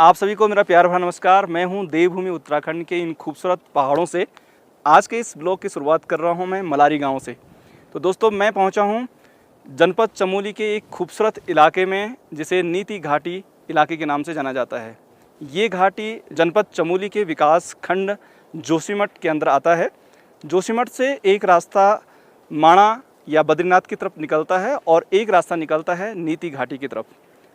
आप सभी को मेरा प्यार भरा नमस्कार। मैं हूं देवभूमि उत्तराखंड के इन खूबसूरत पहाड़ों से। आज के इस ब्लॉग की शुरुआत कर रहा हूं मैं मलारी गांव से। तो दोस्तों, मैं पहुंचा हूं जनपद चमोली के एक खूबसूरत इलाके में, जिसे नीति घाटी इलाके के नाम से जाना जाता है। ये घाटी जनपद चमोली के विकास खंड जोशीमठ के अंदर आता है। जोशीमठ से एक रास्ता माणा या बद्रीनाथ की तरफ निकलता है और एक रास्ता निकलता है नीति घाटी की तरफ।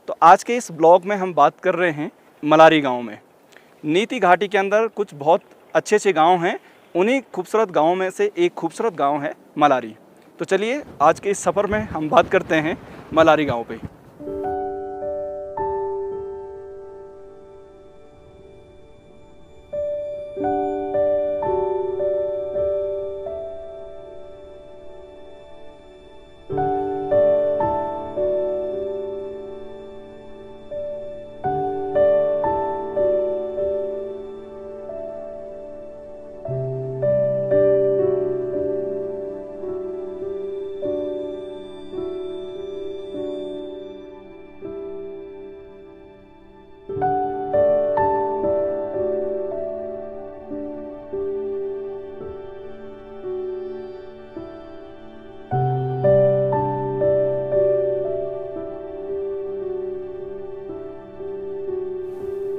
तो आज के इस ब्लॉग में हम बात कर रहे हैं मलारी गांव में। नीति घाटी के अंदर कुछ बहुत अच्छे अच्छे गांव हैं। उन्हीं खूबसूरत गांवों में से एक खूबसूरत गांव है मलारी। तो चलिए आज के इस सफ़र में हम बात करते हैं मलारी गांव पे।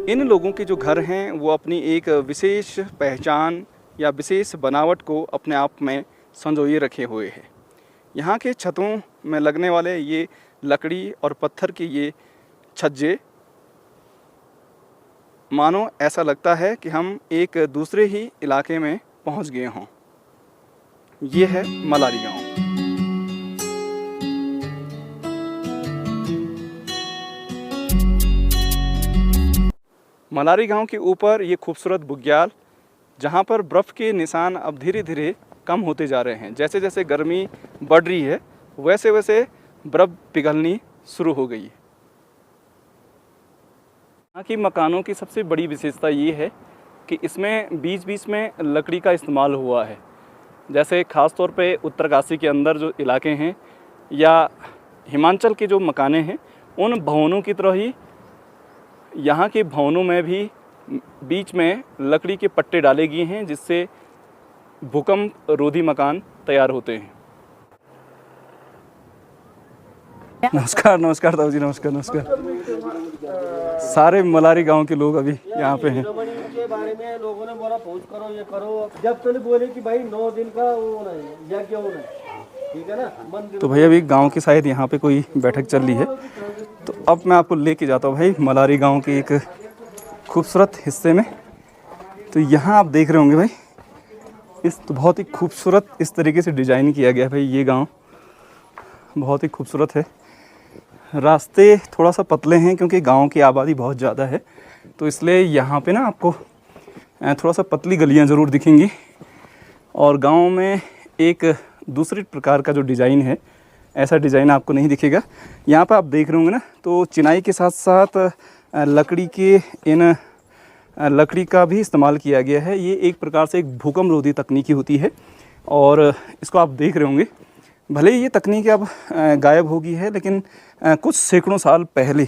इन लोगों के जो घर हैं वो अपनी एक विशेष पहचान या विशेष बनावट को अपने आप में संजोए रखे हुए हैं। यहाँ के छतों में लगने वाले ये लकड़ी और पत्थर के ये छज्जे, मानो ऐसा लगता है कि हम एक दूसरे ही इलाके में पहुँच गए हों। ये है मलारी गांव। मलारी गांव के ऊपर ये खूबसूरत बुग्याल, जहां पर बर्फ़ के निशान अब धीरे धीरे कम होते जा रहे हैं। जैसे जैसे गर्मी बढ़ रही है वैसे वैसे बर्फ़ पिघलनी शुरू हो गई है। यहाँ की मकानों की सबसे बड़ी विशेषता ये है कि इसमें बीच बीच में लकड़ी का इस्तेमाल हुआ है। जैसे ख़ास तौर पे उत्तरकाशी के अंदर जो इलाके हैं या हिमाचल के जो मकाने हैं, उन भवनों की तरह ही यहाँ के भवनों में भी बीच में लकड़ी के पट्टे डाले गए हैं, जिससे भूकंप रोधी मकान तैयार होते हैं। नमस्कार नमस्कार ताऊ जी, नमस्कार नमस्कार। सारे मलारी गांव के लोग अभी यहाँ पे हैं। के बारे में लोगों ने बोला पूछ करो, ये करो। जब तक बोले कि भाई 9 दिन का वो नहीं, यज्ञ होना है, ठीक है ना। तो भाई अभी गांव की शायद यहाँ पे कोई बैठक चल रही है। तो अब मैं आपको लेके जाता हूँ भाई मलारी गांव के एक खूबसूरत हिस्से में। तो यहाँ आप देख रहे होंगे भाई, इस तो बहुत ही खूबसूरत इस तरीके से डिज़ाइन किया गया है भाई। ये गांव बहुत ही खूबसूरत है। रास्ते थोड़ा सा पतले हैं क्योंकि गांव की आबादी बहुत ज़्यादा है, तो इसलिए यहाँ पे ना आपको थोड़ा सा पतली गलियाँ ज़रूर दिखेंगी। और गांव में एक दूसरे प्रकार का जो डिज़ाइन है, ऐसा डिज़ाइन आपको नहीं दिखेगा। यहाँ पर आप देख रहे होंगे ना, तो चिनाई के साथ साथ लकड़ी के इन लकड़ी का भी इस्तेमाल किया गया है। ये एक प्रकार से एक भूकंप रोधी तकनीकी होती है और इसको आप देख रहे होंगे। भले ही ये तकनीक अब गायब हो गई है, लेकिन कुछ सैकड़ों साल पहले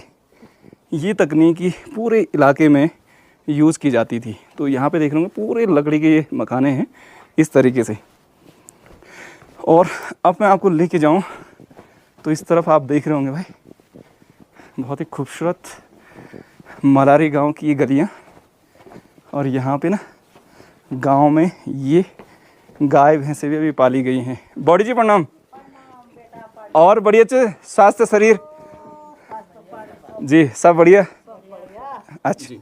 ये तकनीकी पूरे इलाके में यूज़ की जाती थी। तो यहाँ पे देख रहे होंगे पूरे लकड़ी के मकाने हैं इस तरीके से। और अब मैं आपको लेके जाऊँ तो इस तरफ आप देख रहे होंगे भाई, बहुत ही खूबसूरत मलारी गांव की ये गलियाँ। और यहाँ पे ना गांव में ये गाय भैंसे भी अभी पाली गई हैं। बॉडी जी प्रणाम। और बढ़िया से स्वास्थ्य शरीर जी सब बढ़िया। अच्छा,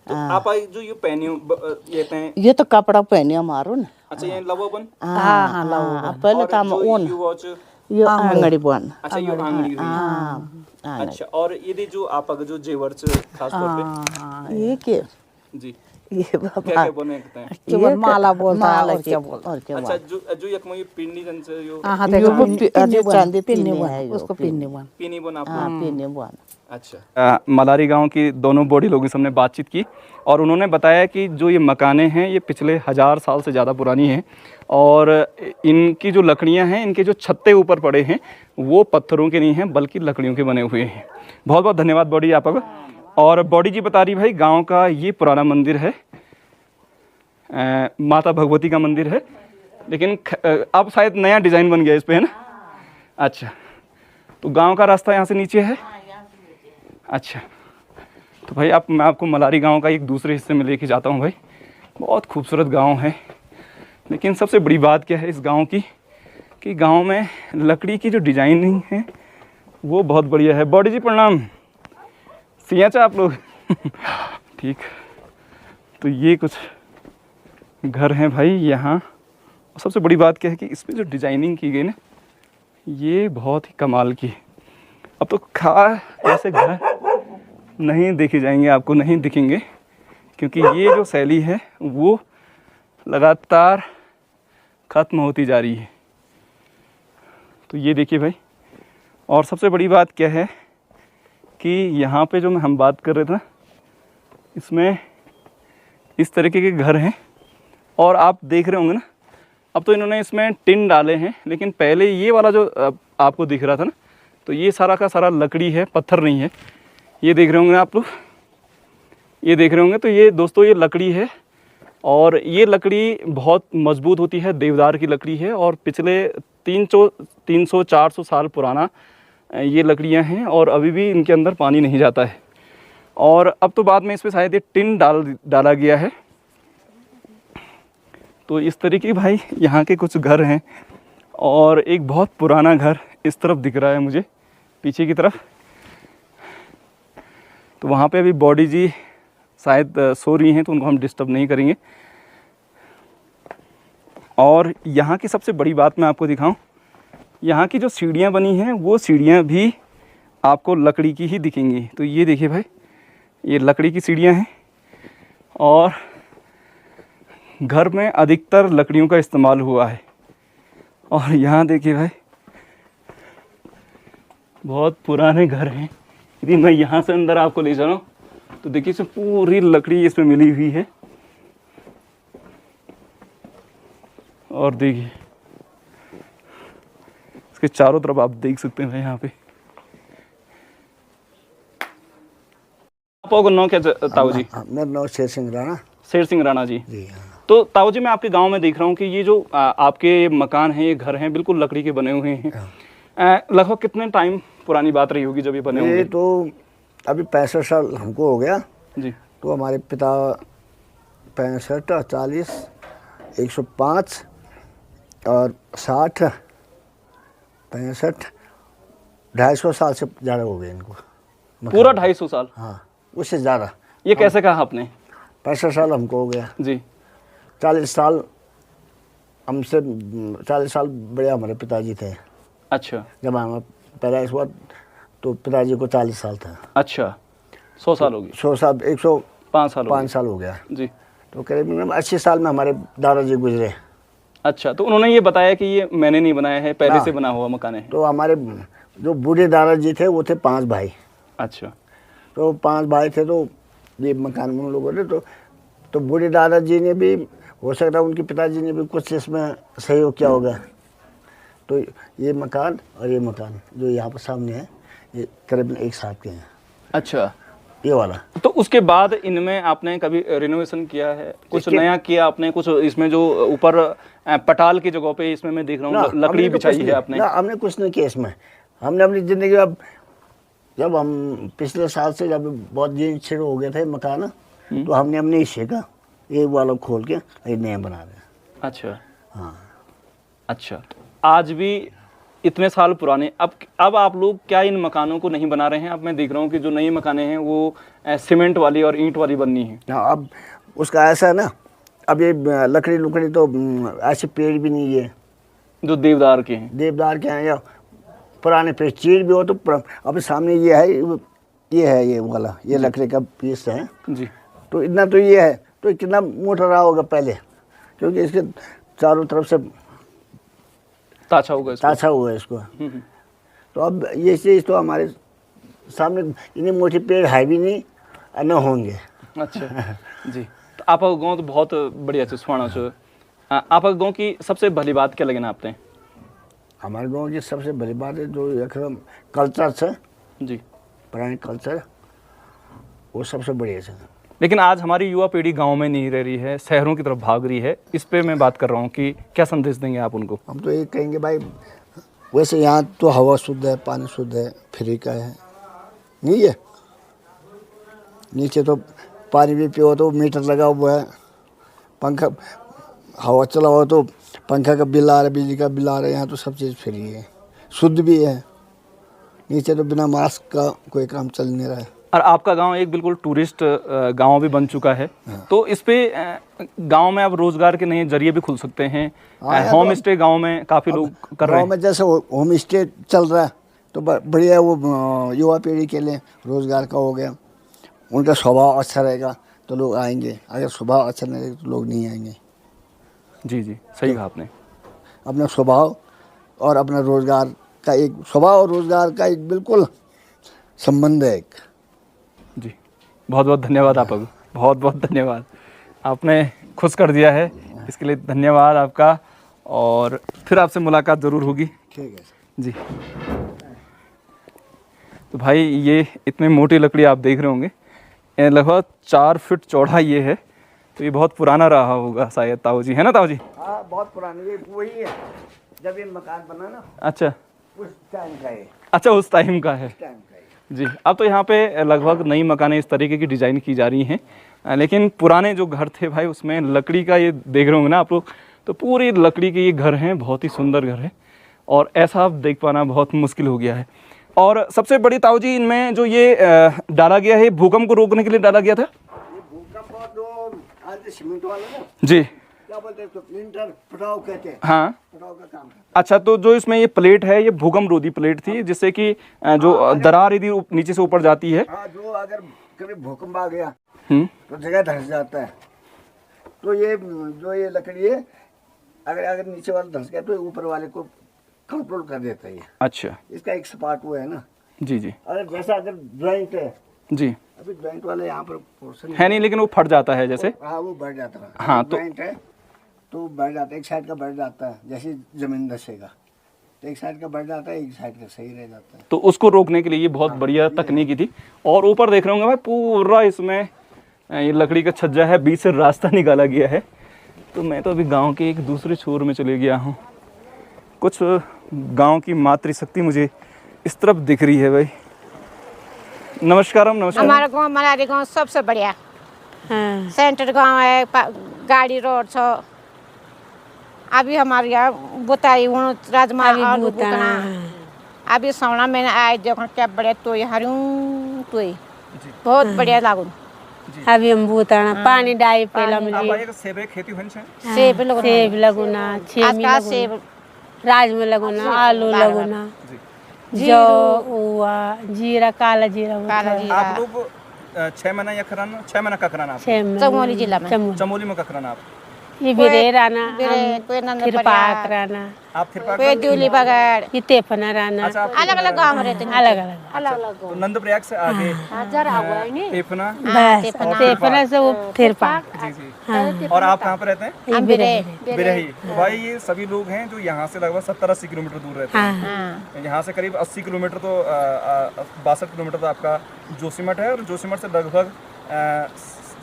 तो आप जो ये पहनी ये तो कपड़ा पहने हमारो ना। अच्छा, ये लवोबन। हाँ लवोबन। पहले तो हम ओन ये आंगड़ी बन। अच्छा, ये आंगड़ी हुई। अच्छा, और ये जो आप जो जेवर खास तौर पे ये के जी ये क्या क्या बने हैं? ये माला बोलता है और क्या बोलता है। अच्छा, जो यकमो ये पिन्नी जन से यो चांदी पिन्नी है, उसको पिन्नी बन। पिन्नी बन आप। हाँ पिन्नी बन। अच्छा, मलारी गांव की दोनों बॉडी लोगों से हमने बातचीत की और उन्होंने बताया कि जो ये मकाने हैं ये पिछले 1000 साल से ज़्यादा पुरानी हैं और इनकी जो लकड़ियां हैं, इनके जो छत्ते ऊपर पड़े हैं वो पत्थरों के नहीं हैं बल्कि लकड़ियों के बने हुए हैं। बहुत बहुत धन्यवाद बॉडी आपका। और बॉडी जी बता रही भाई गांव का ये पुराना मंदिर है, माता भगवती का मंदिर है, लेकिन अब शायद नया डिज़ाइन बन गया इस पे, है ना? अच्छा, तो गांव का रास्ता यहाँ से नीचे है। अच्छा, तो भाई मैं आपको मलारी गांव का एक दूसरे हिस्से में लेके जाता हूँ भाई। बहुत खूबसूरत गांव है, लेकिन सबसे बड़ी बात क्या है इस गांव की कि गांव में लकड़ी की जो डिज़ाइनिंग है वो बहुत बढ़िया है। बॉडी जी प्रणाम, सिया चा आप लोग ठीक। तो ये कुछ घर हैं भाई यहाँ। सबसे बड़ी बात क्या है कि इसमें जो डिज़ाइनिंग की गई ना ये बहुत ही कमाल की है। अब तो ऐसे घर नहीं देखे जाएंगे, आपको नहीं दिखेंगे, क्योंकि ये जो शैली है वो लगातार ख़त्म होती जा रही है। तो ये देखिए भाई, और सबसे बड़ी बात क्या है कि यहाँ पे जो हम बात कर रहे थे ना, इसमें इस तरीके के घर हैं। और आप देख रहे होंगे ना, अब तो इन्होंने इसमें टिन डाले हैं, लेकिन पहले ये वाला जो आपको दिख रहा था ना, तो ये सारा का सारा लकड़ी है, पत्थर नहीं है। ये देख रहे होंगे आप लोग, ये देख रहे होंगे। तो ये दोस्तों ये लकड़ी है, और ये लकड़ी बहुत मजबूत होती है, देवदार की लकड़ी है, और पिछले 300-400 साल पुराना ये लकड़ियाँ हैं, और अभी भी इनके अंदर पानी नहीं जाता है। और अब तो बाद में इस पर शायद ये टिन डाला गया है। तो इस तरीके भाई यहाँ के कुछ घर हैं, और एक बहुत पुराना घर इस तरफ दिख रहा है मुझे पीछे की तरफ। तो वहाँ पे अभी बॉडी जी शायद सो रही हैं, तो उनको हम डिस्टर्ब नहीं करेंगे। और यहाँ की सबसे बड़ी बात मैं आपको दिखाऊं, यहाँ की जो सीढ़ियाँ बनी हैं वो सीढ़ियाँ भी आपको लकड़ी की ही दिखेंगी। तो ये देखिए भाई, ये लकड़ी की सीढ़ियाँ हैं, और घर में अधिकतर लकड़ियों का इस्तेमाल हुआ है। और यहाँ देखिए भाई, बहुत पुराने घर हैं। यदि मैं यहाँ से अंदर आपको ले जा रहा हूँ तो देखिए इसमें पूरी लकड़ी इसमें मिली हुई है। और देखिए इसके चारों तरफ आप देख सकते हैं यहाँ पे। आपका नाम क्या ताऊ जी? मेरा नाम शेर सिंह राणा। शेर सिंह राणा जी। जी हाँ। तो ताऊ जी मैं आपके गांव में देख रहा हूँ कि ये जो आपके मकान हैं, ये घर हैं, बिल्कुल लकड़ी के बने हुए हैं। लगभग कितने टाइम पुरानी बात रही होगी जब ये बने होंगे? ये तो अभी 65 साल हमको हो गया जी। तो हमारे पिता 65, 40, 105 और 60, 65, 250 साल से ज़्यादा हो गए इनको। पूरा 250 साल? हाँ, उससे ज़्यादा। ये कैसे कहा आपने? 65 साल हमको हो गया जी। 40 साल हमसे, 40 साल बड़े हमारे पिताजी थे। अच्छा। जब हमारा पैदाइश हुआ तो पिताजी को 40 साल था। अच्छा, 100 साल हो गए? 100 साल, 105 साल 5 साल हो गया जी। तो करीब 80 साल में हमारे दादाजी गुजरे। अच्छा, तो उन्होंने ये बताया कि ये मैंने नहीं बनाया है, पहले से बना हुआ मकान है? तो हमारे जो बूढ़े दादाजी थे वो थे 5 भाई। अच्छा। तो 5 भाई थे, तो ये मकान उन लोगों ने तो बूढ़े दादाजी ने भी, हो सकता है उनके पिताजी ने भी कुछ इसमें सहयोग किया होगा। तो ये मकान और ये मकान जो यहाँ पर सामने है ये करीबन एक साथ के हैं। अच्छा, ये वाला। तो उसके बाद इनमें आपने कभी रिनोवेशन किया है, कुछ नया किया आपने? कुछ इसमें जो ऊपर पटाल की जगह पे इसमें मैं देख रहा हूँ लकड़ी बिछाई है आपने? ना, हमने कुछ नहीं किया इसमें। हमने अपनी ज़िंदगी, अब जब हम पिछले साल से जब बहुत दिन शुरू हो गए थे मकान, तो हमने अपने हिस्से का ये वाला खोल के ये नया बना रहे हैं। अच्छा। हाँ। अच्छा, तो आज भी इतने साल पुराने, अब आप लोग क्या इन मकानों को नहीं बना रहे हैं? अब मैं देख रहा हूँ कि जो नई मकानें हैं वो सीमेंट वाली और ईंट वाली बननी है। हाँ, अब उसका ऐसा है ना, अब ये लकड़ी तो ऐसे पेड़ भी नहीं है जो देवदार के हैं। देवदार के हैं या पुराने पेड़, चीड़ भी हो तो अब सामने ये है ये वाला, ये लकड़ी का पीस है जी। तो इतना तो ये है, तो कितना मोटा रहा होगा पहले, क्योंकि इसके चारों तरफ से ताछा होगा इसको। ताछा हुआ है इसको। तो अब ये चीज़ तो हमारे सामने इतने मोटे पेड़ है भी नहीं और न होंगे। अच्छा जी। तो आपका गाँव तो बहुत बढ़िया चीज सुना छो। आपका गाँव की सबसे भली बात क्या लगे ना आपने? हमारे गांव की सबसे बड़ी बात है जो एकदम कल्चर है जी, पुराने कल्चर, वो सबसे बढ़िया जगह। लेकिन आज हमारी युवा पीढ़ी गांव में नहीं रह रही है, शहरों की तरफ भाग रही है। इस पे मैं बात कर रहा हूँ कि क्या संदेश देंगे आप उनको? हम तो ये कहेंगे भाई, वैसे यहाँ तो हवा शुद्ध है, पानी शुद्ध है, फ्री का है, नहीं है। नीचे तो पानी भी पियो तो मीटर लगा हुआ है, पंखा हवा चला हुआ तो पंखा का बिल आ रहा है, बिजली का बिल आ रहा है। यहाँ तो सब चीज़ फ्री है, शुद्ध भी है। नीचे तो बिना मास्क का कोई काम चल नहीं रहा है। और आपका गांव एक बिल्कुल टूरिस्ट गांव भी बन चुका है, तो इस पे गांव में अब रोजगार के नए जरिए भी खुल सकते हैं। होम स्टे गांव में काफ़ी लोग कर रहे गाँव में जैसे होम स्टे चल रहा है तो बढ़िया, वो युवा पीढ़ी के लिए रोज़गार का हो गया। उनका स्वभाव अच्छा रहेगा तो लोग आएंगे, अगर स्वभाव अच्छा नहीं रहेगा तो लोग नहीं आएंगे। जी जी, सही कहा आपने। अपना स्वभाव और अपना रोज़गार का एक, स्वभाव और रोज़गार का एक बिल्कुल संबंध है एक। जी, बहुत बहुत धन्यवाद आपका, बहुत बहुत धन्यवाद। आपने खुश कर दिया है, इसके लिए धन्यवाद आपका। और फिर आपसे मुलाकात ज़रूर होगी। ठीक है जी। तो भाई ये इतने मोटी लकड़ी आप देख रहे होंगे, ये लगभग 4 फीट चौड़ा ये है। तो ये बहुत पुराना रहा होगा शायद ताऊ जी, है ना ताऊ जी? हाँ, बहुत पुरानी, ये वही है जब ये मकान बना ना, अच्छा उस टाइम का है। अच्छा, उस टाइम का है। टाइम का है। जी, अब तो यहाँ पे लगभग नई मकानें इस तरीके की डिज़ाइन की जा रही हैं, लेकिन पुराने जो घर थे भाई उसमें लकड़ी का, ये देख रहे होंगे ना आप लोग, तो पूरी लकड़ी के ये घर हैं। बहुत ही सुंदर घर है और ऐसा आप देख पाना बहुत मुश्किल हो गया है। और सबसे बड़ी ताऊ जी, इनमें जो ये डाला गया है, भूकंप को रोकने के लिए डाला गया था। ये भूकंप जो आज सीमेंट वाले ना, जी, क्या बोलते हैं तो लिंटर पटाव कहते हैं। हाँ, पटाव का काम है। अच्छा, तो जो इसमें ये प्लेट है, ये भूकंप रोधी प्लेट थी, जिससे कि जो दरार यदि नीचे से ऊपर जाती है, हाँ, जो अगर कभी भूकंप आ गया हम्म, तो जगह धंस जाता है। तो ये जो ये लकड़ी है, अगर नीचे वाला धंस गया तो ऊपर वाले को कंट्रोल कर देता है ये। अच्छा, इसका एक सपाट वो है ना। जी जी अगर जैसा अगर ज्वाइंट है, जी, अभी ज्वाइंट वाले यहाँ पर पोर्शन है नहीं, लेकिन वो फट जाता है जैसे। हाँ, वो बढ़ जाता है। हाँ, तो ज्वाइंट है तो बढ़ जाता है, एक साइड का बढ़ जाता है, जैसे जमीन धसेगा तो एक साइड का बढ़ जाता है, एक साइड का सही रह जाता है। तो उसको रोकने के लिए ये बहुत बढ़िया तकनीकी थी। और ऊपर देख रहे होंगे भाई, पूरा इसमें ये लकड़ी का छज्जा है, बीच से रास्ता निकाला गया है। तो मैं तो अभी गांव के एक दूसरे छोर में चले गया हूँ। कुछ गांव की मातृशक्ति मुझे इस तरफ दिख रही है भाई। नमस्कार। नमस्कार। हमारा गांव मलारी गांव सबसे बढ़िया। हाँ। सेंटर गांव है, गाड़ी रोड छो। अभी हमारे यहाँ बुताई राजमा आलू बुतना। अभी सावना में आए देखो क्या बढ़िया तो हरियों तो बहुत बढ़िया लागू। अभी हम बुताना पानी डाई पहला मुझे सेब खेती हुई है। सेब लगुना, छेमी आज सेब, राजमा लगुना, आलू लगुना, जो हुआ जीरा, काला जीरा काला जीरा। आप लोग 6 महीना या कराना, 6 महीना का कराना आप? चमोली जिला में। चमोली में का कराना आप? ये बिरे राना, कोई नंद फिर पाक राना, आप फिर कोई दूली बगड़, ये तेफना राना। अच्छा, अलग अलग गांव रहते हैं। अलग अलग अलग अलग तो नंद प्रयाग से आगे तेफना। बस तेफना से वो फिर पाक। जी जी। और आप कहाँ पे रहते हैं? ये बिरे। बिरही। तो भाई ये सभी लोग हैं जो यहाँ से लगभग 70-80 किलोमीटर दूर रहते हैं। यहाँ से करीब 80 किलोमीटर तो 62 किलोमीटर तो आपका जोशीमठ है, और जोशीमठ से लगभग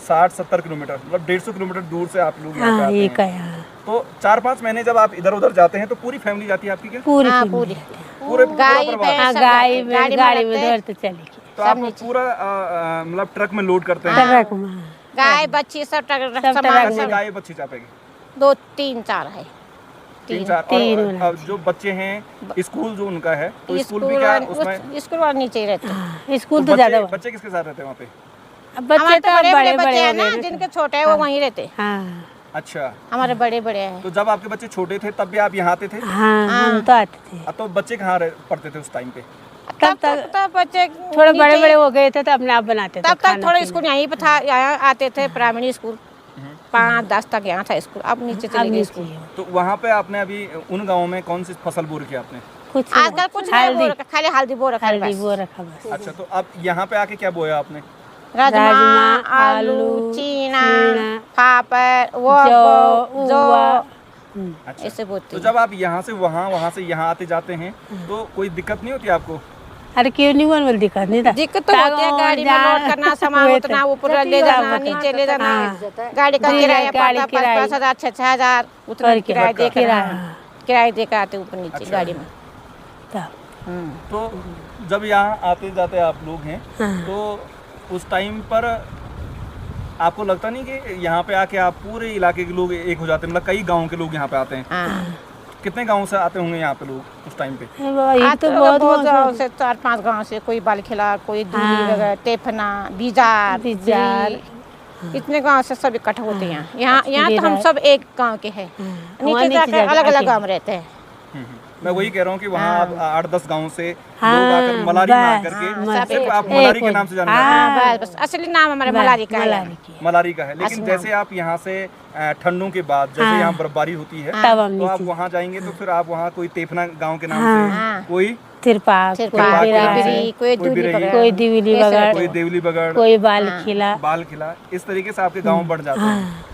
60-70 किलोमीटर, मतलब 150 किलोमीटर दूर से आप लोग यहाँ पे आते हैं। तो 4-5 महीने जब आप इधर उधर जाते हैं तो पूरी फैमिली जाती है आपकी क्या? पूरी पूरी पूरे गाय गाड़ी में धर तो चलेगी। तो आप पूरा मतलब ट्रक में लोड करते हैं? ट्रक में गाय बच्ची सब कैसे गाय बच्ची चापेगी? 2 3 4 है। 3-4। और अब जो बच्चे हैं, स्कूल जो उनका है, तो स्कूल भी क्या उसमें? स्कूल वाले नीचे ही रहते हैं। स्कूल तो ज्यादा। बच्चे किसके साथ रहते हैं वहाँ पे? बच्चे तो बड़े बच्चे हैं ना, जिनके छोटे हैं वो वहीं रहते हैं। हाँ अच्छा, हमारे बड़े बड़े हैं। तो जब आपके बच्चे छोटे थे तब भी आप यहाँ आते थे? हाँ, हम तो आते थे। अब तो बच्चे कहाँ पढ़ते थे उस टाइम पे? तब तक बच्चे थोड़े बड़े बड़े हो गए थे तो अपने आप बनाते थे। तब तक थोड़ा स्कूल यहीं पे था, यहाँ आते थे प्राइमरी स्कूल। 5-10 तक यहाँ था स्कूल, अब नीचे चले गए स्कूल। तो वहाँ पे आपने अभी उन गाँव में कौन सी फसल बो रखी आपने? कुछ आजकल कुछ नहीं बो रखा, खाली हल्दी बो रखा है हल्दी बस। वो रखा बस। अच्छा, तो अब यहाँ पे आके क्या बोया आपने? राजमा, आलू, चीना, पापड़, वो जो अच्छा, ऐसे बोते तो जब आप यहाँ से वहाँ, वहाँ से यहाँ आते जाते हैं तो कोई दिक्कत नहीं होती आपको? अरे क्यों नहीं बोल दिक्कत नहीं था दिक्कत तो होती है, गाड़ी में लोड करना, सामान उतना ऊपर ले जाना, नीचे ले जाना, गाड़ी का किराया पड़ता 5-5 हज़ार 6-6 हज़ार, उतना किराया दे किराया दे कर आते ऊपर नीचे गाड़ी में। तो जब यहाँ आते जाते आप लोग हैं तो उस टाइम पर आपको लगता नहीं कि यहाँ पे आके आप पूरे इलाके के लोग एक हो जाते हैं, मतलब कई गाँव के लोग यहाँ पे आते हैं? कितने गांव से आते होंगे यहाँ पे लोग उस टाइम पे? तो बहुत गाँव से, 4-5 गाँव से, कोई बालखिला, कोई दूली वगैरह, तेफना, बीजार, इतने गांव से सब इकट्ठे होते हैं यहाँ। यहाँ तो हम सब एक गांव के हैं, नीचे जाकर अलग अलग गांव रहते हैं। मैं वही कह रहा हूँ कि वहाँ आप 8-10 गांव से लोग आकर मलारी में आकर के सिर्फ आप मलारी के नाम से जाने जाते हैं। बस असली नाम हमारे मलारी का है। मलारी का है, लेकिन जैसे आप यहाँ से ठंडों के बाद जैसे यहाँ बर्फबारी होती है तो आप वहाँ जाएंगे तो फिर आप वहाँ कोई तेफना गांव के नाम से, कोई तिरपाक, कोई देवली बगड़, कोई बाल खिला, इस तरीके से आपके गाँव बढ़ जाते हैं।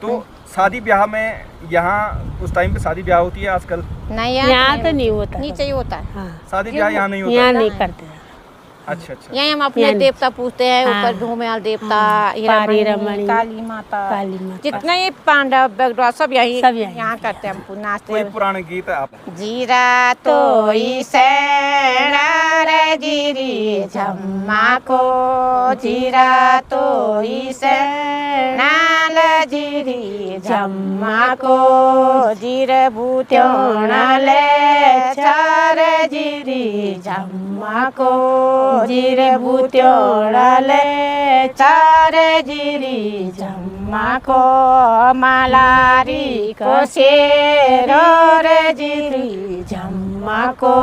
तो शादी ब्याह में यहाँ उस टाइम पे शादी ब्याह होती है आजकल? नहीं, यहाँ तो नहीं होता, नीचे ही होता है शादी ब्याह, यहाँ नहीं होता, यहाँ नहीं करते। अच्छा अच्छा। यहाँ हम अपने देवता पूछते हैं, ऊपर धूमेल देवता, रमणी, काली माता, जितने ही पांडव बगड़वा सब यही यहाँ करते हैं, हम नाचते कोई हैं। पुराने गीत है आप? जीरा तो रे जीरी झम्मा को, जीरा तो नाल जीरी झम्मा को, जीर भूत्योणाले चार जीरी झम्मा को, जीर भूत्योणाले चार जीरी झम्मा को, मलारी को शेरो रे जीरी झम्मा को,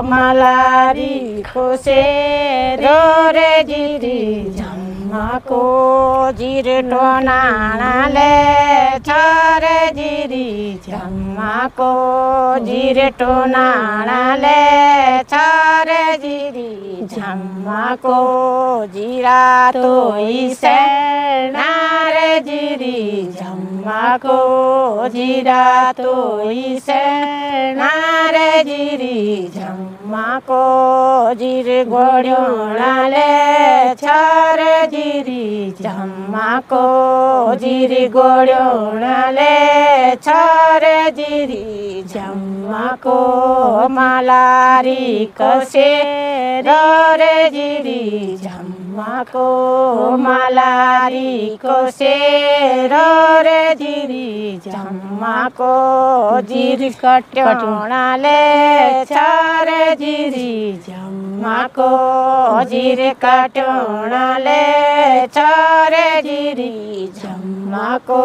मलारी को शेरो रे जीरी झम्मा को, जीर टोनाले चार जीरी झम्मा को, जीर टोनाले चार जीरी झम्मा को, जीरा तो नारे जीरी झम्मा को, जीरा तो नारे जीरी झम्मा को, जीर गोड़ोणाले चार जीरी झम्मा को, जीर गोड़ोणाले चार जीरी झम्मा को, मलारी कसे रे जीरी झम्मा को, मलारी को रे जीरी झम्मा को, जीर कटोणाले चार जीरी झम्मा को, जीर कटोणाले चार जीरी झम्मा को,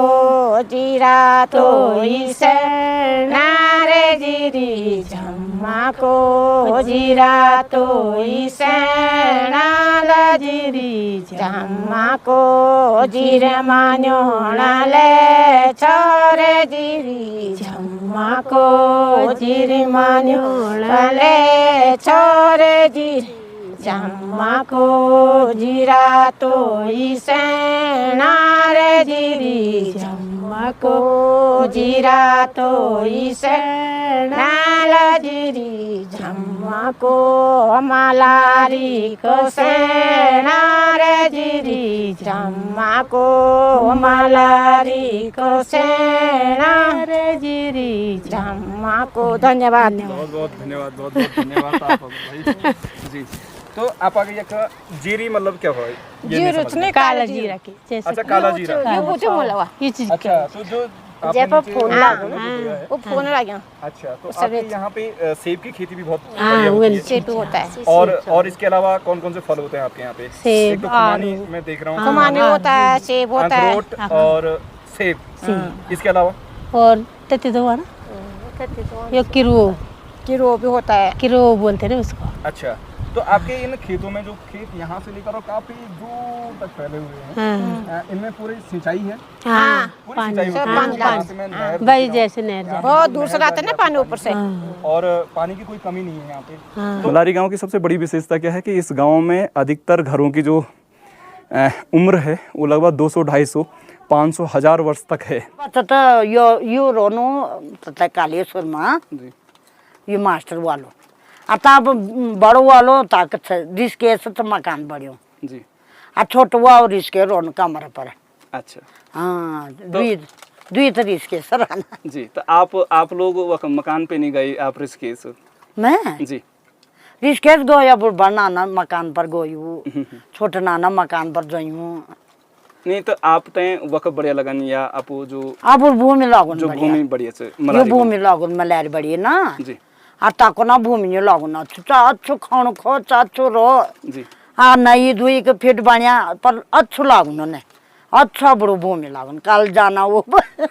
जीरा तो नारे जीरी झम्मा को, जीरा तो नाल जीरी झम्मा को, जीर मान्योणाले चार जीरी झम्मा को, जीर मान्योणाले चार जीरी झम्मा को, जीरा तो नारे जीरी झम्मा को, जीरा तो नाल जीरी झम्मा को, मलारी को नारे जीरी झम्मा को, मलारी को नारे जीरी झम्मा को। धन्यवाद। बहुत बहुत धन्यवाद, बहुत बहुत धन्यवाद आपको भाई जी। तो आप आगे ये जीरी मतलब क्या हुआ? जीरा उसने काला जीरा की जैसे। अच्छा, काला जीरा। ये पूछो मोलवा ये चीज। अच्छा, तो जो जब फोन वो फोन लगा। अच्छा, तो आपके यहाँ पे सेब की खेती भी बहुत बढ़िया होती है। सेब होता है। और इसके अलावा कौन कौन से फल होते हैं आपके यहाँ पे? सेब, तो खुमानी मैं देख रहा हूँ। खुमानी होता है, सेब होता है, अखरोट और सेब। इसके अलावा और तत्ती तो हुआ ना, ये किरो भी होता है, किरो बोलते हैं ना उसको। अच्छा, तो आपके इन खेतों में जो खेत यहाँ से लेकर और काफी दूर तक फैले हुए हैं, इनमें पूरी सिंचाई है? हाँ, पूरी सिंचाई होती है भाई जैसे नहर बहुत दूर से लाते हैं ना पानी ऊपर से। और पानी की कोई कमी नहीं है यहाँ पे। मलारी गांव की सबसे बड़ी विशेषता क्या है कि इस गांव में अधिकतर घरों की जो उम्र है वो लगभग 200, 250, 500, 1000 वर्ष तक है। यो रोनो कालेश्वर में यो मास्टर वालों आता अब बड़ो वालो ताकत रिस्के से तो मकान बढ़ियो जी आ छोटो वालो रिस्के रोन कमरे पर अच्छा हाँ दुई तो रिस्के सर जी। तो आप लोग वो मकान पे नहीं गए, आप ऋषिकेश? मैं जी ऋषिकेश गयो अब बड़ नाना मकान पर गयो छोटा नाना मकान पर गयो नहीं तो आप तय वक्त बढ़िया लगन या आप जो अब भूमि लागुन जो भूमि बढ़िया से यो भूमि लागुन मलार बढ़िया ना जी आता को ना भूमि यो लागुन अच्छो खाणो खो अच्छो रो जी हाँ नई दुई के फिट बढ़िया पर अच्छो लागुन ने अच्छा बड़ो भूमि लागुन काल जाना वो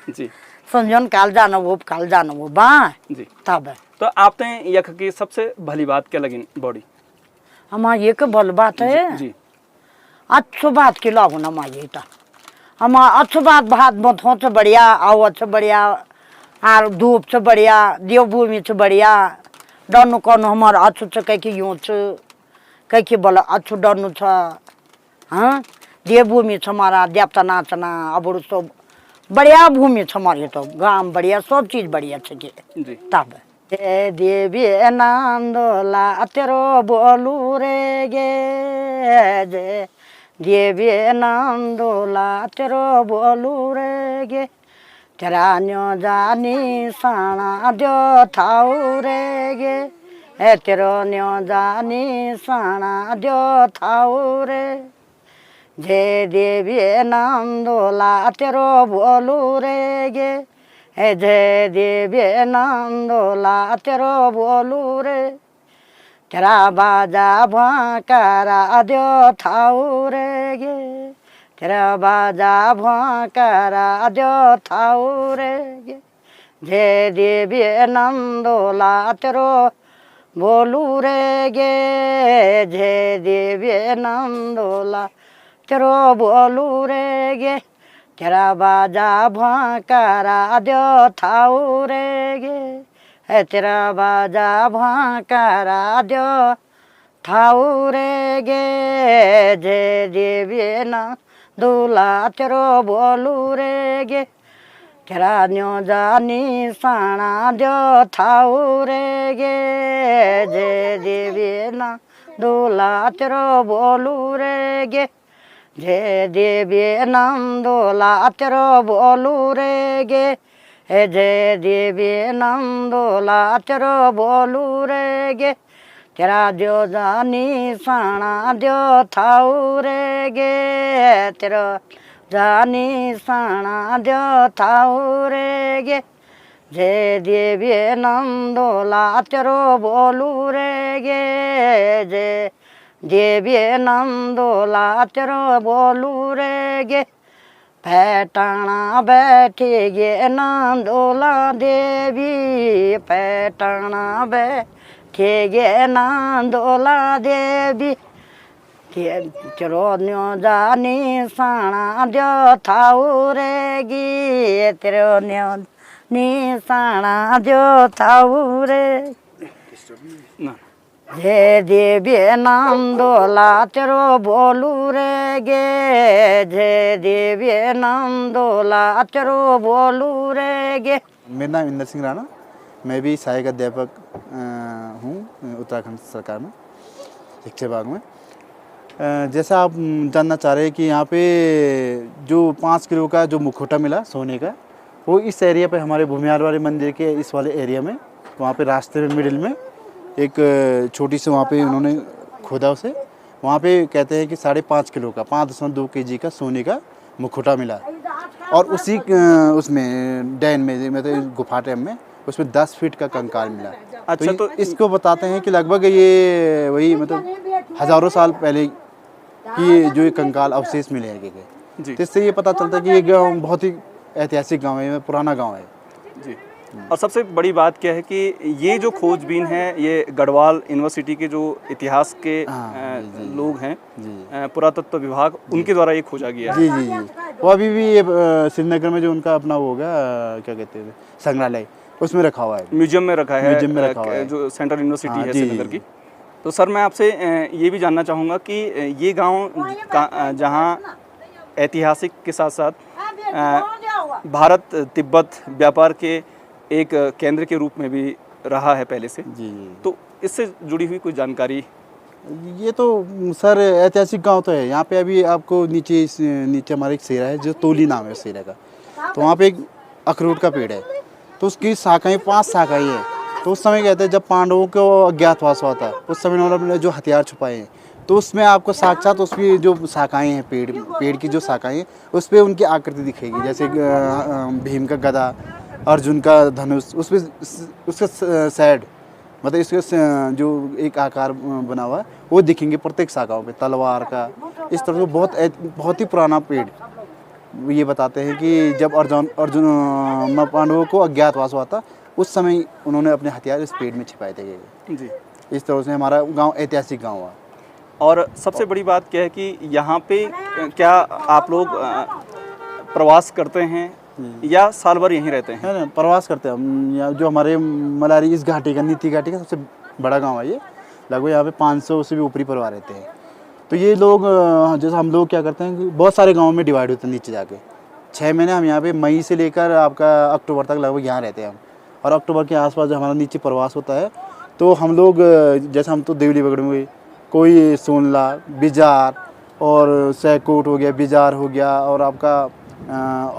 जी समझन काल जाना वो बा जी। तब तो आप तय यख की सबसे भली बात क्या लगी बॉडी? हमार ये के भल बात है जी अच्छो बात की लागू ना माँ ये हम अच्छो बात भात मत हो से बढ़िया आओ से बढ़िया आर धूप से बढ़िया देवभूमि से बढ़िया डरनु कौन हमार अच्छो से कह के यूँ से कह के बोला अच्छो डरनु छ हाँ देवभूमि छ हमारा देवता नाचना अब सब बढ़िया भूमि छ हमारे तो गाँव बढ़िया सब चीज बढ़िया छ के जी तब ए देवी नंदोला तेरो बोलू रे गे जे देवी नंदोला तेरो बोलू रे गे तेरा न्यो जानी साना दो थाऊ रे गे ए तेरो न्यो जानी साना दो थाऊ रे जे देवी नंदोला तेरो बोलू रे गे हे जय देवी नंदोला तेरो बोलू रे तेरा बाजा भंकारा दो थाऊ रे गे तेरा बाजा भंकारा दो थाऊ रे गे जय देवी नंदोला तेरो बोलू रे गे जय देवी नंदोला तेरो बोलू रे गे तेरा बाजा भंकारा दो थाऊ रे गे है तेरा बाजा भंकारा दो थाऊ रे गे जय देवी नंदोला तेरो बोलू रे गे तेरा न्यो जानी साना दो थाऊ रे गे जय देवी नंदोला तेरो बोलू रे गे जय देवी नंदोला तेरो बोलू रे गे हे जय देवी नंदोला तेरो बोलू रे गे तेरा जो जानी साना दो थाऊ रे गे तेरो जानी साना दो थाऊ रे गे जय देवी नंदोला तेरो बोलू रे गे जय देवी नंदोला तेरो बोलू रे गे पैटाना बैठी गे नंदोला देवी पैटाना बैठी गे नंदोला देवी तेरो न्यो जानी साना दो थाऊ रे गी तेरो न्यो निशाना दो थाऊ रे ना जय देवी नंदोला तेरो बोलू रे गे जय देवी नंदोला तेरो बोलू रे गे। मेरा नाम इंदर सिंह राणा, मैं भी सहायक अध्यापक हूँ उत्तराखंड सरकार में शिक्षा विभाग में। जैसा आप जानना चाह रहे हैं कि यहाँ पे जो 5 किलो का जो मुखौटा मिला सोने का, वो इस एरिया पे हमारे भूमिहार वाले मंदिर के इस वाले एरिया में, वहाँ पे रास्ते में मिडिल में एक छोटी सी वहाँ पे उन्होंने खोदा उसे, वहाँ पे कहते हैं कि 5.5 किलो का 5.2 kg का सोने का मुखौटा मिला। और उसी उसमें डैन में मतलब गुफा टाइम में उसमें 10 फीट का कंकाल मिला। अच्छा, तो इसको बताते हैं कि लगभग ये वही मतलब हज़ारों साल पहले कि जो ये कंकाल अवशेष मिले हैं जी। तो इससे ये पता चलता है कि ये गाँव बहुत ही ऐतिहासिक गाँव है, पुराना गाँव है जी। और सबसे बड़ी बात क्या है कि ये जो खोजबीन है ये गढ़वाल यूनिवर्सिटी के जो इतिहास के लोग हैं, पुरातत्व विभाग, उनके द्वारा ये खोजा गया है। जी जी जी। वो अभी भी ये श्रीनगर में जो उनका अपना वो होगा क्या कहते हैं संग्रहालय, उसमें रखा हुआ है, म्यूजियम में रखा है, म्यूजियम में रखा हुआ है, जो सेंट्रल यूनिवर्सिटी है जी, श्रीनगर की। तो सर मैं आपसे ये भी जानना चाहूँगा कि ये गांव जहाँ ऐतिहासिक के साथ साथ भारत तिब्बत व्यापार के एक केंद्र के रूप में भी रहा है पहले से, जी जी। तो इससे जुड़ी हुई कोई जानकारी? ये तो सर ऐतिहासिक गांव तो है यहाँ पे। अभी आपको नीचे हमारा एक सेरा है जो तोली नाम है उस सेरा का, तो वहाँ पे एक अखरोट का पेड़ है, तो उसकी शाखाएं 5 शाखाएं हैं। तो उस समय कहते हैं जब पांडवों को अज्ञातवास हुआ था उस समय उन्होंने जो हथियार छुपाए हैं, तो उसमें आपको साक्षात उसकी जो शाखाएं हैं, पेड़ की जो शाखाएं हैं उस पर उनकी आकृति दिखेगी। जैसे भीम का गदा, अर्जुन का धनुष, उस पर उसका सैड मतलब इसके जो एक आकार बना हुआ है वो दिखेंगे प्रत्येक शाखाओं पे, तलवार का। इस तरह से बहुत ही पुराना पेड़ ये बताते हैं कि जब अर्जुन पांडवों को अज्ञातवास हुआ था उस समय उन्होंने अपने हथियार इस पेड़ में छिपाए थे जी। इस तरह से हमारा गांव ऐतिहासिक गांव है। और सबसे बड़ी बात क्या है कि यहाँ पे क्या आप लोग प्रवास करते हैं या साल भर यहीं रहते हैं? है ना, प्रवास करते हैं हम। यहाँ जो हमारे मलारी इस घाटी का, नीति घाटी का सबसे बड़ा गांव है ये, लगभग यहाँ पे 500 से भी ऊपरी परिवार रहते हैं। तो ये लोग जैसे हम लोग क्या करते हैं कि बहुत सारे गाँव में डिवाइड होते हैं नीचे जाके। 6 महीने हम यहाँ पे मई से लेकर आपका अक्टूबर तक लगभग यहाँ रहते हैं हम। और अक्टूबर के आसपास जब हमारा नीचे प्रवास होता है तो हम लोग जैसे हम तो देवली बगड़ में हुए, कोई सोनला, बिजार और सैकोट हो गया, बिजार हो गया, और आपका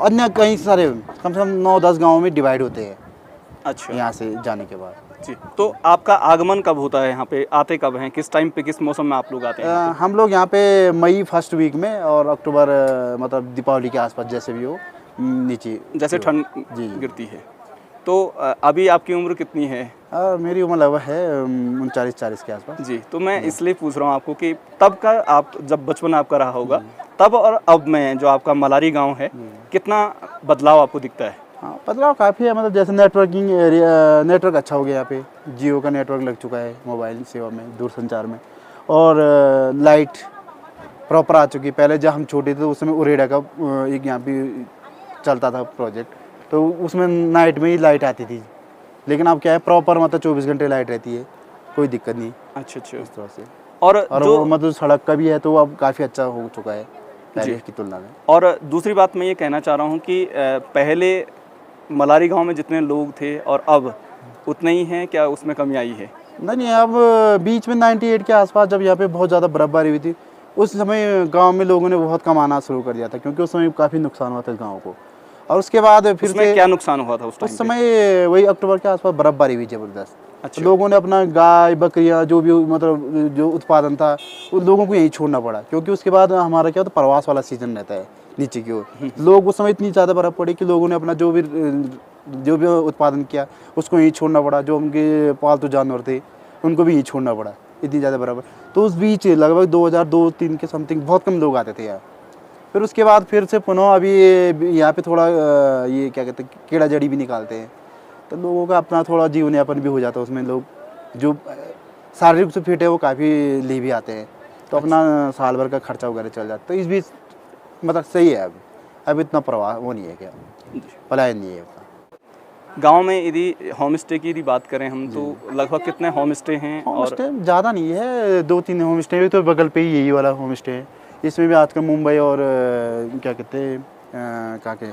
अन्य कई सारे कम से कम 9-10 गाँव में डिवाइड होते हैं। अच्छा, यहाँ से जाने के बाद जी। तो आपका आगमन कब होता है यहाँ पे? आते कब हैं? किस टाइम पे, किस मौसम में आप लोग आते हैं? हम लोग यहाँ पे मई फर्स्ट वीक में और अक्टूबर मतलब दीपावली के आसपास जैसे भी हो नीचे जैसे ठंड जी गिरती है। तो अभी आपकी उम्र कितनी है? मेरी उम्र लगभग है 39-40 के आसपास। जी। तो मैं इसलिए पूछ रहा हूँ आपको कि तब का, आप जब बचपन आपका रहा होगा तब और अब में जो आपका मलारी गांव है, कितना बदलाव आपको दिखता है? हाँ, बदलाव काफ़ी है। मतलब जैसे नेटवर्क अच्छा हो गया यहाँ पे, जियो का नेटवर्क लग चुका है मोबाइल सेवा में, दूरसंचार में, और लाइट प्रॉपर आ चुकी है। पहले जब हम छोटे थे तो उस समय उरेडा का एक यहाँ पे चलता था प्रोजेक्ट, तो उसमें नाइट में ही लाइट आती थी, लेकिन अब क्या है प्रॉपर मतलब 24 घंटे लाइट रहती है, कोई दिक्कत नहीं। अच्छा अच्छा। इस तरह से। और जो मतलब सड़क का भी है तो अब काफ़ी अच्छा हो चुका है पहले की तुलना में। और दूसरी बात मैं ये कहना चाह रहा हूँ कि पहले मलारी गांव में जितने लोग थे और अब उतने ही हैं, क्या उसमें कमी आई है? नहीं, अब बीच में 98 के आसपास जब यहाँ पे बहुत ज़्यादा बर्फबारी हुई थी उस समय गांव में लोगों ने बहुत कमाना शुरू कर दिया था, क्योंकि उस समय काफ़ी नुकसान हुआ था इस गाँव को। और उसके बाद फिर से क्या नुकसान हुआ था उस टाइम? उस समय वही अक्टूबर के आसपास बर्फबारी हुई ज़बरदस्त। अच्छा। लोगों ने अपना गाय बकरियां जो भी मतलब जो उत्पादन था उन लोगों को यहीं छोड़ना पड़ा, क्योंकि उसके बाद हमारा क्या होता है प्रवास वाला सीजन रहता है नीचे की ओर। लोग उस समय इतनी ज़्यादा बर्फ़ पड़ी कि लोगों ने अपना जो भी उत्पादन किया उसको यहीं छोड़ना पड़ा। जो उनके पालतू जानवर थे उनको भी यहीं छोड़ना पड़ा, इतनी ज़्यादा बर्फ़। तो उस बीच लगभग 2002-03 के समथिंग बहुत कम लोग आते थे यहाँ। फिर उसके बाद फिर से पुनः अभी यहाँ पे थोड़ा ये क्या कहते हैं कीड़ा जड़ी भी निकालते हैं, तो लोगों का अपना थोड़ा जीवन यापन भी हो जाता है उसमें। लोग जो शारीरिक रूप से फिट है वो काफ़ी ले भी आते हैं, तो अपना साल भर का खर्चा वगैरह चल जाता है। तो इस बीच मतलब सही है। अब इतना प्रवाह वो नहीं है, क्या पलायन नहीं है। गांव में यदि होम स्टे की यदि बात करें हम, तो लगभग कितने होम स्टे हैं? होम स्टे ज़्यादा नहीं है, 2-3 होम स्टे तो बगल पे ही यही वाला होम स्टे है। इसमें भी आजकल मुंबई और क्या कहते हैं कहाँ के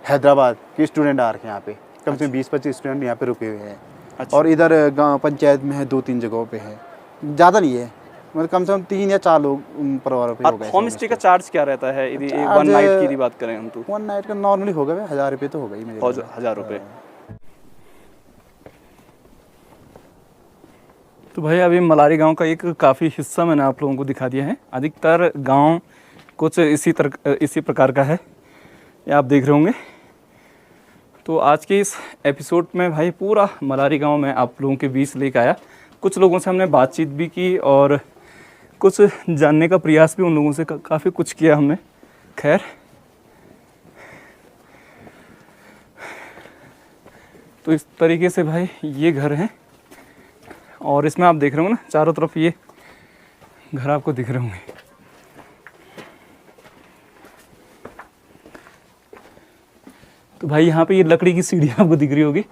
हैदराबाद के स्टूडेंट आ रखे हैं यहाँ पे। कम से कम 20-25 स्टूडेंट यहाँ पे रुके हुए हैं। अच्छा। और इधर गांव पंचायत में है 2-3 जगहों पे है, ज़्यादा नहीं है। मतलब कम से कम 3 या 4 लोग परिवारों पे हो गए। होम स्टे का चार्ज क्या रहता है यदि वन नाइट की यदि बात करें हम? तो 1 नाइट का नॉर्मली होगा 1000 रुपये तो होगा ही मेरे। 1000 रुपये। तो भाई अभी मलारी गांव का एक काफ़ी हिस्सा मैंने आप लोगों को दिखा दिया है। अधिकतर गांव कुछ इसी प्रकार का है, ये आप देख रहे होंगे। तो आज के इस एपिसोड में भाई पूरा मलारी गांव में आप लोगों के बीच लेकर आया। कुछ लोगों से हमने बातचीत भी की और कुछ जानने का प्रयास भी उन लोगों से काफ़ी कुछ किया हमने। खैर, तो इस तरीके से भाई ये घर है, और इसमें आप देख रहे हो ना चारों तरफ ये घर आपको दिख रहे होंगे। तो भाई यहाँ पे ये लकड़ी की सीढ़ी आपको दिख रही होगी।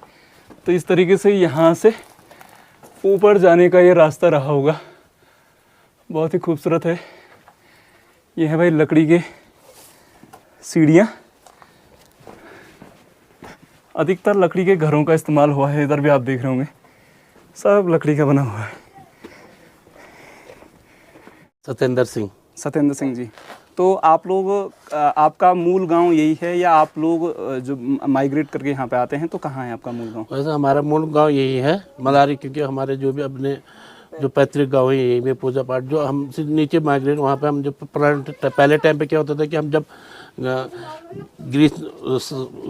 तो इस तरीके से यहाँ से ऊपर जाने का ये रास्ता रहा होगा। बहुत ही खूबसूरत है। ये है भाई लकड़ी के सीढ़ियाँ। अधिकतर लकड़ी के घरों का इस्तेमाल हुआ है। इधर भी आप देख रहे होंगे सब लकड़ी का बना हुआ है। सत्येंद्र सिंह। सत्येंद्र सिंह जी, तो आप लोग आपका मूल गांव यही है या आप लोग जो माइग्रेट करके यहाँ पे आते हैं तो कहाँ है आपका मूल गांव? वैसे हमारा मूल गांव यही है मलारी, क्योंकि हमारे जो भी अपने जो पैतृक गांव है यही में पूजा पाठ। जो हम से नीचे माइग्रेट वहाँ पे हम जो पहले टाइम पे क्या होता था कि हम जब ग्रीष्म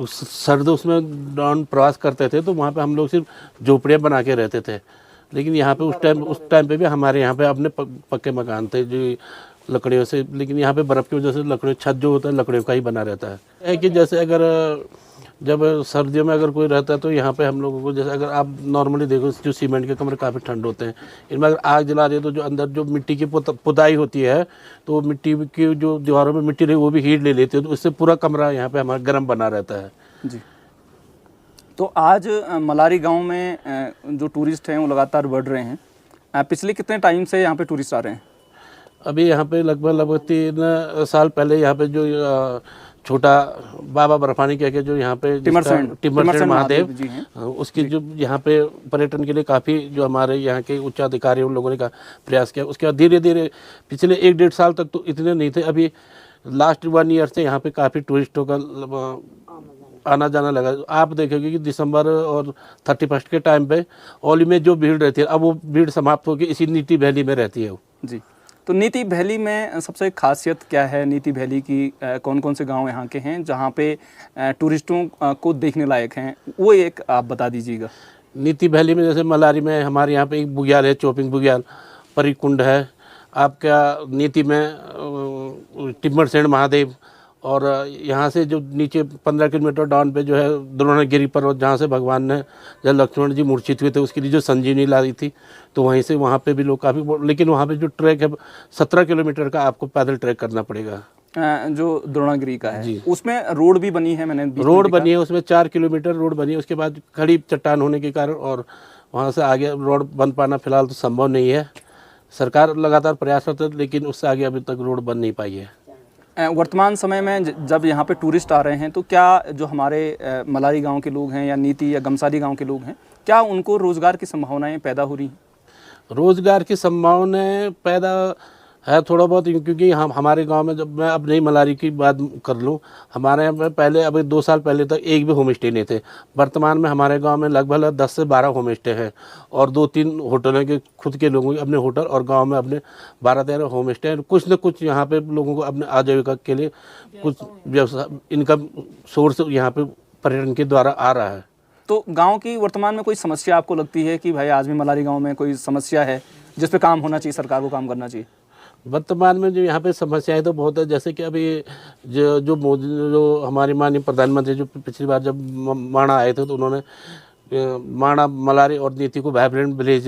सर्द उसमें डाउन प्रवास करते थे तो वहाँ पे हम लोग सिर्फ झोपड़ियाँ बना के रहते थे। लेकिन यहाँ पे उस टाइम पे भी हमारे यहाँ पे अपने पक्के मकान थे जो लकड़ियों से, लेकिन यहाँ पे बर्फ़ की वजह से लकड़ियों छत जो होता है लकड़ियों का ही बना रहता है। कि जैसे अगर जब सर्दियों में अगर कोई रहता है तो यहाँ पे हम लोगों को, जैसे अगर आप नॉर्मली देखो जो सीमेंट के कमरे काफ़ी ठंड होते हैं, इनमें अगर आग जला रही है तो जो अंदर जो मिट्टी की पुताई होती है तो मिट्टी की जो दीवारों में मिट्टी रही वो भी हीट ले लेती है, तो इससे पूरा कमरा यहाँ पे हमारा गर्म बना रहता है। जी, तो आज मलारी गांव में जो टूरिस्ट हैं वो लगातार बढ़ रहे हैं। पिछले कितने टाइम से यहाँ पे टूरिस्ट आ रहे हैं? अभी यहाँ पे लगभग 3 साल पहले यहाँ पे जो छोटा बाबा बर्फानी कह के जो यहाँ पे टिमरसेन महादेव जी हैं, उसकी जो यहाँ पे पर्यटन के लिए काफ़ी जो हमारे यहाँ के उच्चाधिकारी उन लोगों ने का प्रयास किया। उसके बाद धीरे धीरे पिछले 1-1.5 साल तक तो इतने नहीं थे, अभी लास्ट 1 ईयर से यहाँ पे काफ़ी टूरिस्टों का आना जाना लगा। आप देखेंगे कि दिसंबर और 31 के टाइम पे ओली में जो भीड़ रहती है अब वो भीड़ समाप्त होकर इसी नीति वैली में रहती है। जी, तो नीति वैली में सबसे खासियत क्या है? नीति वैली की कौन कौन से गांव यहाँ के हैं जहाँ पे टूरिस्टों को देखने लायक हैं, वो एक आप बता दीजिएगा। नीति वैली में जैसे मलारी में हमारे यहाँ पे एक बुग्याल है, चोपिंग बुग्याल, परिकुंड है, आपका नीति में टिमरसेन महादेव, और यहाँ से जो नीचे 15 किलोमीटर डाउन पे जो है द्रोणगिरी पर्वत, जहाँ से भगवान ने जब लक्ष्मण जी मूर्छित हुए थे उसके लिए जो संजीवनी लाई थी, तो वहीं से वहाँ पे भी लोग काफ़ी, लेकिन वहाँ पे जो ट्रैक है 17 किलोमीटर का आपको पैदल ट्रैक करना पड़ेगा। जो द्रोणागिरी का है जी, उसमें रोड भी बनी है, मैंने रोड बनी है, उसमें 4 किलोमीटर रोड बनी है। उसके बाद खड़ी चट्टान होने के कारण और वहाँ से आगे रोड बन पाना फिलहाल तो संभव नहीं है। सरकार लगातार प्रयासरत है लेकिन उससे आगे अभी तक रोड बन नहीं पाई है। वर्तमान समय में जब यहाँ पे टूरिस्ट आ रहे हैं तो क्या जो हमारे मलारी गांव के लोग हैं या नीति या गमसारी गांव के लोग हैं, क्या उनको रोज़गार की संभावनाएं पैदा हो रही हैं? रोज़गार की संभावनाएं पैदा है थोड़ा बहुत, क्योंकि हमारे गांव में, जब मैं अब नई मलारी की बात कर लूं, हमारे यहाँ में पहले अभी 2 साल पहले तक एक भी होम स्टे नहीं थे। वर्तमान में हमारे गांव में लगभग 10 से 12 होम स्टे हैं और 2-3 होटल हैं कि खुद के लोगों के अपने होटल, और गांव में अपने 12-13 होम स्टे हैं। कुछ न कुछ यहाँ पे लोगों को अपने आजीविका के लिए कुछ व्यवसाय, इनकम सोर्स यहाँ पे पर्यटन के द्वारा आ रहा है। तो गाँव की वर्तमान में कोई समस्या आपको लगती है कि भाई आज भी मलारी गाँव में कोई समस्या है जिस पर काम होना चाहिए, सरकार को काम करना चाहिए? वर्तमान में जो यहाँ पे समस्याएं तो बहुत है, जैसे कि अभी जो मोदी, जो हमारे माननीय प्रधानमंत्री जो पिछली बार जब माणा आए थे तो उन्होंने माणा, मलारी और नीति को वाइब्रेंट विलेज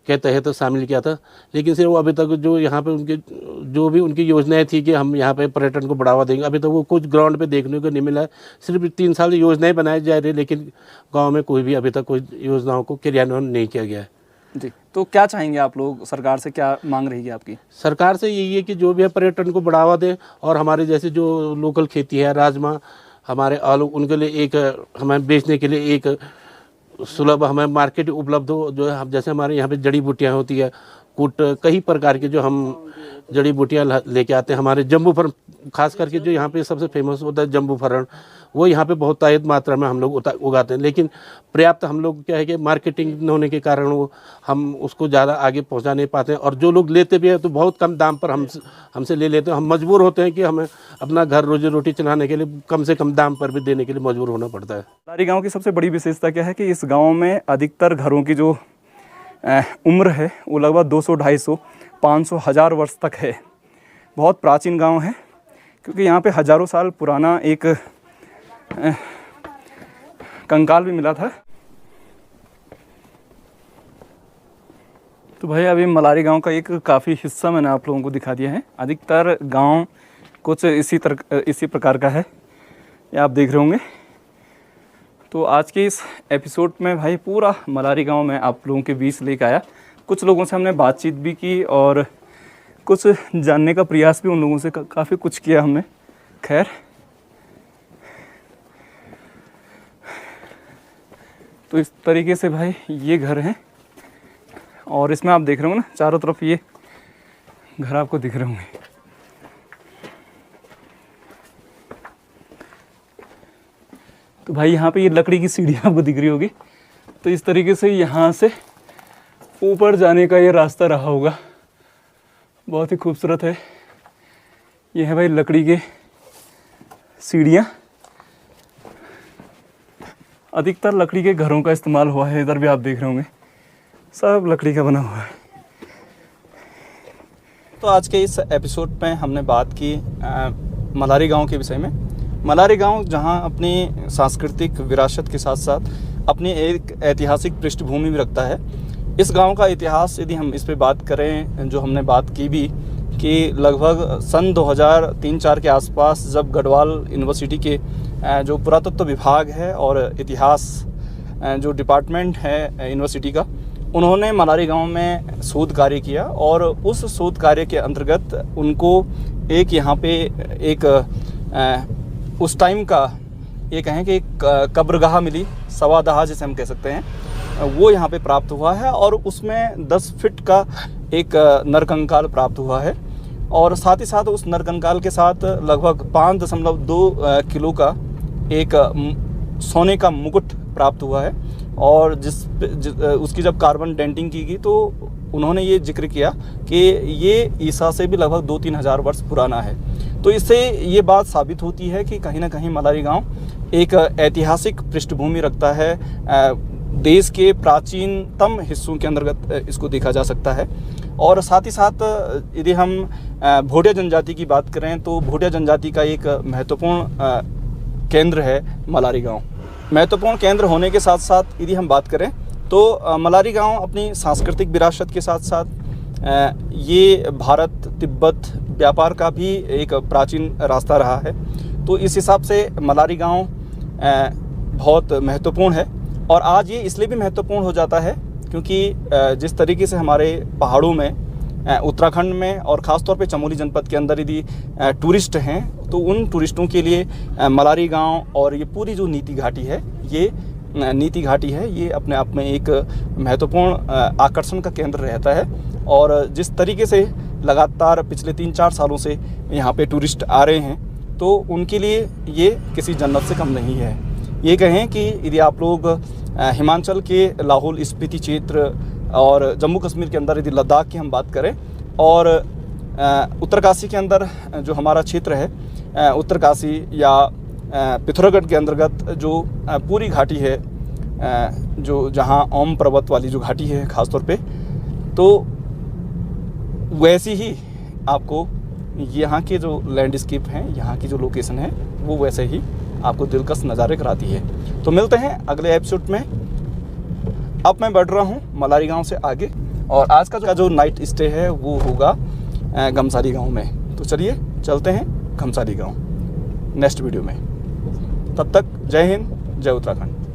के तहत शामिल किया था। लेकिन सिर्फ वो अभी तक जो यहाँ पे उनके जो भी उनकी योजनाएं थी कि हम यहाँ पे पर्यटन को बढ़ावा देंगे, अभी तक वो कुछ ग्राउंड पे देखने को नहीं मिला है। सिर्फ 3 साल योजनाएं बनाई जा रही है लेकिन गाँव में कोई भी अभी तक कोई योजनाओं को क्रियान्वयन नहीं किया गया है। जी, तो क्या चाहेंगे आप लोग? सरकार से क्या मांग रहेगी आपकी? सरकार से यही है कि जो भी है पर्यटन को बढ़ावा दें और हमारे जैसे जो लोकल खेती है, राजमा, हमारे आलू, उनके लिए एक हमें बेचने के लिए एक सुलभ हमें मार्केट उपलब्ध हो। जो है जैसे हमारे यहाँ पे जड़ी बूटियाँ होती है, कुट, कई प्रकार के जो हम जड़ी बूटियाँ लेके आते हैं। हमारे जम्बू फरण, खास करके जो यहाँ पे सबसे फेमस होता है जम्बू फरण, वो यहाँ पे बहुत तायद मात्रा में हम लोग उगाते हैं। लेकिन पर्याप्त हम लोग क्या है कि मार्केटिंग न होने के कारण वो हम उसको ज़्यादा आगे पहुँचा नहीं पाते हैं, और जो लोग लेते भी हैं तो बहुत कम दाम पर हमसे ले लेते हैं। हम मजबूर होते हैं कि हमें अपना घर रोजी रोटी चलाने के लिए कम से कम दाम पर भी देने के लिए मजबूर होना पड़ता है। मलारी गाँव की सबसे बड़ी विशेषता क्या है कि इस गाँव में अधिकतर घरों की जो उम्र है वो लगभग 200, 250, 500, 1000 वर्ष तक है। बहुत प्राचीन गांव है क्योंकि यहाँ पे हज़ारों साल पुराना एक कंकाल भी मिला था। तो भाई अभी मलारी गांव का एक काफ़ी हिस्सा मैंने आप लोगों को दिखा दिया है। अधिकतर गांव कुछ इसी प्रकार का है, ये आप देख रहे होंगे। तो आज के इस एपिसोड में भाई पूरा मलारी गांव में आप लोगों के बीच लेके आया। कुछ लोगों से हमने बातचीत भी की और कुछ जानने का प्रयास भी उन लोगों से काफ़ी कुछ किया हमने। खैर, तो इस तरीके से भाई ये घर हैं और इसमें आप देख रहे हो ना चारों तरफ ये घर आपको दिख रहे होंगे। तो भाई यहाँ पे ये लकड़ी की सीढ़ी आपको दिख रही होगी। तो इस तरीके से यहाँ से ऊपर जाने का ये रास्ता रहा होगा। बहुत ही खूबसूरत है। ये है भाई लकड़ी के सीढ़ियाँ। अधिकतर लकड़ी के घरों का इस्तेमाल हुआ है। इधर भी आप देख रहे होंगे सब लकड़ी का बना हुआ है। तो आज के इस एपिसोड में हमने बात की मलारी गांव के विषय में। मलारी गांव जहां अपनी सांस्कृतिक विरासत के साथ साथ अपनी एक ऐतिहासिक पृष्ठभूमि भी रखता है। इस गांव का इतिहास यदि हम इस पे बात करें, जो हमने बात की भी कि लगभग सन 2003-4 के आसपास जब गढ़वाल यूनिवर्सिटी के जो पुरातत्व विभाग है और इतिहास जो डिपार्टमेंट है यूनिवर्सिटी का, उन्होंने मलारी गांव में शोध कार्य किया और उस शोध कार्य के अंतर्गत उनको एक यहाँ पे एक उस टाइम का ये कहें कि एक कब्रगाह मिली, सवादहा जिसे हम कह सकते हैं, वो यहाँ पे प्राप्त हुआ है और उसमें 10 फीट का एक नरकंकाल प्राप्त हुआ है। और साथ ही साथ उस नरकंकाल के साथ लगभग 5.2 किलो का एक सोने का मुकुट प्राप्त हुआ है। और उसकी जब कार्बन डेंटिंग की गई तो उन्होंने ये जिक्र किया कि ये ईसा से भी लगभग 2-3 हज़ार वर्ष पुराना है। तो इससे ये बात साबित होती है कि कहीं ना कहीं मलारी गांव एक ऐतिहासिक पृष्ठभूमि रखता है। देश के प्राचीनतम हिस्सों के अंतर्गत इसको देखा जा सकता है। और साथ ही साथ यदि हम भोटिया जनजाति की बात करें तो भोटिया जनजाति का एक महत्वपूर्ण केंद्र है मलारी गांव। महत्वपूर्ण केंद्र होने के साथ साथ यदि हम बात करें तो मलारी गांव अपनी सांस्कृतिक विरासत के साथ साथ ये भारत तिब्बत व्यापार का भी एक प्राचीन रास्ता रहा है। तो इस हिसाब से मलारी गांव बहुत महत्वपूर्ण है। और आज ये इसलिए भी महत्वपूर्ण हो जाता है क्योंकि जिस तरीके से हमारे पहाड़ों में उत्तराखंड में और ख़ासतौर पे चमोली जनपद के अंदर यदि टूरिस्ट हैं तो उन टूरिस्टों के लिए मलारी गांव और ये पूरी जो नीति घाटी है, ये नीति घाटी है, ये अपने आप में एक महत्वपूर्ण आकर्षण का केंद्र रहता है। और जिस तरीके से लगातार पिछले 3-4 सालों से यहाँ पे टूरिस्ट आ रहे हैं तो उनके लिए ये किसी जन्नत से कम नहीं है। ये कहें कि यदि आप लोग हिमाचल के लाहौल स्पीति क्षेत्र और जम्मू कश्मीर के अंदर यदि लद्दाख की हम बात करें और उत्तरकाशी के अंदर जो हमारा क्षेत्र है उत्तरकाशी या पिथौरागढ़ के अंतर्गत जो पूरी घाटी है, जो जहां ओम पर्वत वाली जो घाटी है ख़ासतौर पे, तो वैसी ही आपको यहाँ के जो लैंडस्केप हैं, यहाँ की जो लोकेशन है वो वैसे ही आपको दिलकश नज़ारे कराती है। तो मिलते हैं अगले एपिसोड में। अब मैं बढ़ रहा हूँ मलारी गांव से आगे और आज का जो नाइट स्टे है वो होगा घमसाली गांव में। तो चलिए चलते हैं घमसाली गांव नेक्स्ट वीडियो में। तब तक जय हिंद, जय उत्तराखंड।